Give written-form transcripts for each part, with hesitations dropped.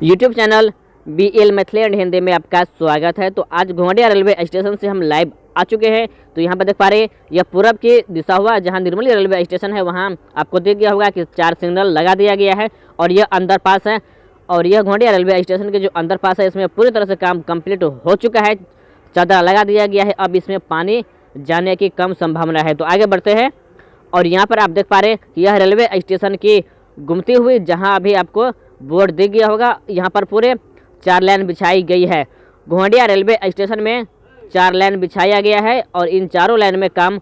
YouTube channel BL Maithili and Hindi में आपका स्वागत है। तो आज घोघडिया रेलवे स्टेशन से हम लाइव आ चुके हैं। तो यहाँ पर देख पा रहे हैं यह पूरब की दिशा हुआ जहाँ निर्मली रेलवे स्टेशन है, वहाँ आपको देख गया होगा कि 4 सिग्नल लगा दिया गया है और यह अंडरपास है। और यह घोघडिया रेलवे स्टेशन के जो अंडरपास है इसमें पूरी तरह से काम कंप्लीट हो चुका है, चादर लगा दिया गया है। अब इसमें पानी जाने की कम संभावना है। तो आगे बढ़ते हैं और यहाँ पर आप देख पा रहे हैं यह रेलवे स्टेशन की घूमती हुई जहाँ अभी आपको बोर्ड दिख गया होगा, यहाँ पर पूरे 4 लाइन बिछाई गई है। घोघडिया रेलवे स्टेशन में 4 लाइन बिछाया गया है और इन चारों लाइन में काम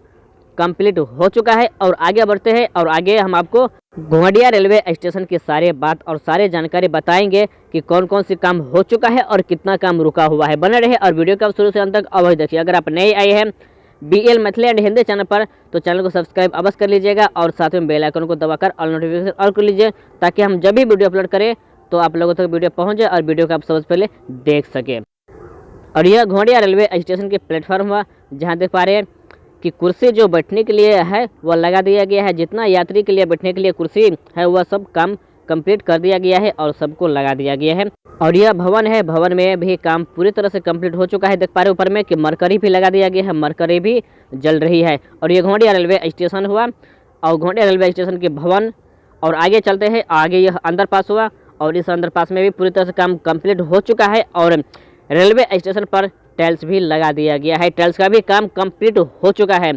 कंप्लीट हो चुका है। और आगे बढ़ते हैं और आगे हम आपको घोघडिया रेलवे स्टेशन की सारे बात और सारे जानकारी बताएंगे कि कौन कौन सी काम हो चुका है और कितना काम रुका हुआ है। बने रहे और वीडियो का शुरू से अंत तक अवश्य देखिए। अगर आप नए आए हैं BL Maithili and Hindi channel पर तो चैनल को सब्सक्राइब अवश्य कर लीजिएगा और साथ में बेल आइकन को दबाकर ऑल नोटिफिकेशन ऑल कर लीजिए ताकि हम जब भी वीडियो अपलोड करें तो आप लोगों तक वीडियो पहुंच जाए और वीडियो को आप सबसे पहले देख सके। और यह घोघडिया रेलवे स्टेशन के प्लेटफॉर्म हुआ जहां देख पा रहे हैं कि कुर्सी जो बैठने के लिए है वह लगा दिया गया है। जितना यात्री के लिए बैठने के लिए कुर्सी है वह सब काम कंप्लीट कर दिया गया है और सबको लगा दिया गया है। और यह भवन है, भवन में भी काम पूरी तरह से कंप्लीट हो चुका है। देख पा रहे ऊपर में कि मरकरी भी लगा दिया गया है, मरकरी भी जल रही है। और ये घोघडिया रेलवे स्टेशन हुआ और घोघडिया रेलवे स्टेशन के भवन। और आगे चलते हैं, आगे यह अंडरपास हुआ और इस अंडरपास में भी पूरी तरह से काम कंप्लीट हो चुका है और रेलवे स्टेशन पर टाइल्स भी लगा दिया गया है। टाइल्स का भी काम कंप्लीट हो चुका है।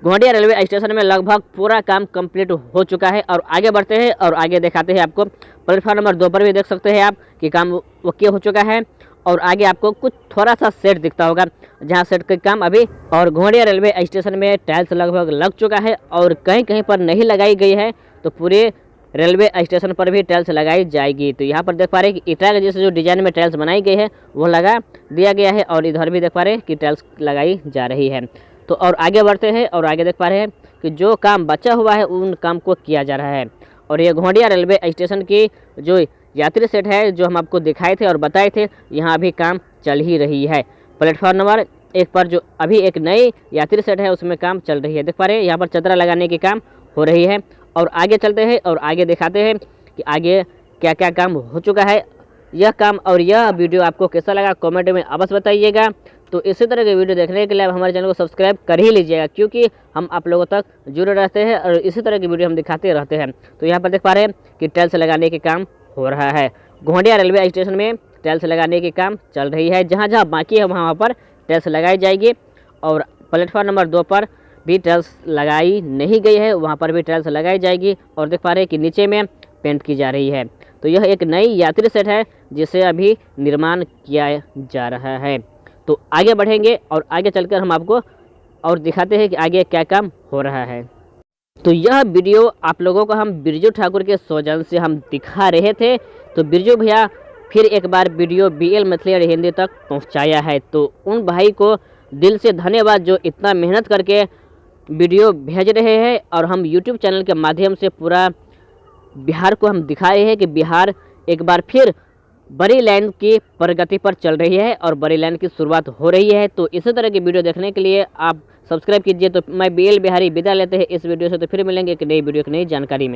घोघडिया रेलवे स्टेशन में लगभग पूरा काम कंप्लीट हो चुका है। और आगे बढ़ते हैं और आगे दिखाते हैं आपको प्लेटफॉर्म नंबर 2 पर भी देख सकते हैं आप कि काम ओके हो चुका है। और आगे आपको कुछ थोड़ा सा सेट दिखता होगा जहां सेट का काम अभी। और घोघडिया रेलवे स्टेशन में टाइल्स लगभग लग चुका है और कहीं कहीं पर नहीं लगाई गई है, तो पूरे रेलवे स्टेशन पर भी टाइल्स लगाई जाएगी। तो यहाँ पर देख पा रहे हैं कि ईटा के जैसे जो डिजाइन में टाइल्स बनाई गई है वो लगा दिया गया है और इधर भी देख पा रहे हैं कि टाइल्स लगाई जा रही है। तो और आगे बढ़ते हैं और आगे देख पा रहे हैं कि जो काम बचा हुआ है उन काम को किया जा रहा है। और ये घोघडिया रेलवे स्टेशन की जो यात्री सेट है जो हम आपको दिखाए थे और बताए थे, यहाँ अभी काम चल ही रही है। प्लेटफॉर्म नंबर 1 पर जो अभी एक नई यात्री सेट है उसमें काम चल रही है। देख पा रहे हैं यहाँ पर चदरा लगाने की काम हो रही है। और आगे चलते हैं और आगे दिखाते हैं कि आगे क्या क्या काम हो चुका है। यह काम और यह वीडियो आपको कैसा लगा कमेंट में अवश्य बताइएगा। तो इसी तरह के वीडियो देखने के लिए आप हमारे चैनल को सब्सक्राइब कर ही लीजिएगा, क्योंकि हम आप लोगों तक जुड़े रहते हैं और इसी तरह की वीडियो हम दिखाते रहते हैं। तो यहाँ पर देख पा रहे हैं कि टाइल्स लगाने के काम हो रहा है। घोघडिया रेलवे स्टेशन में टाइल्स लगाने की काम चल रही है। जहाँ जहाँ बाकी है वहाँ पर टाइल्स लगाई जाएगी। और प्लेटफॉर्म नंबर 2 पर भी टाइल्स लगाई नहीं गई है, वहाँ पर भी टाइल्स लगाई जाएगी। और देख पा रहे हैं कि नीचे में पेंट की जा रही है। तो यह एक नई यात्री सेट है जिसे अभी निर्माण किया जा रहा है। तो आगे बढ़ेंगे और आगे चलकर हम आपको और दिखाते हैं कि आगे क्या काम हो रहा है। तो यह वीडियो आप लोगों को हम बिरजू ठाकुर के सौजन्य से हम दिखा रहे थे। तो बिरजू भैया फिर एक बार वीडियो BL मैथिली और हिंदी तक पहुंचाया है। तो उन भाई को दिल से धन्यवाद जो इतना मेहनत करके वीडियो भेज रहे हैं। और हम YouTube चैनल के माध्यम से पूरा बिहार को हम दिखा रहे हैं कि बिहार एक बार फिर बड़ी लाइन की प्रगति पर चल रही है और बड़ी लाइन की शुरुआत हो रही है। तो इसी तरह की वीडियो देखने के लिए आप सब्सक्राइब कीजिए। तो मैं BL बिहारी विदा लेते हैं इस वीडियो से। तो फिर मिलेंगे एक नई वीडियो की नई जानकारी में।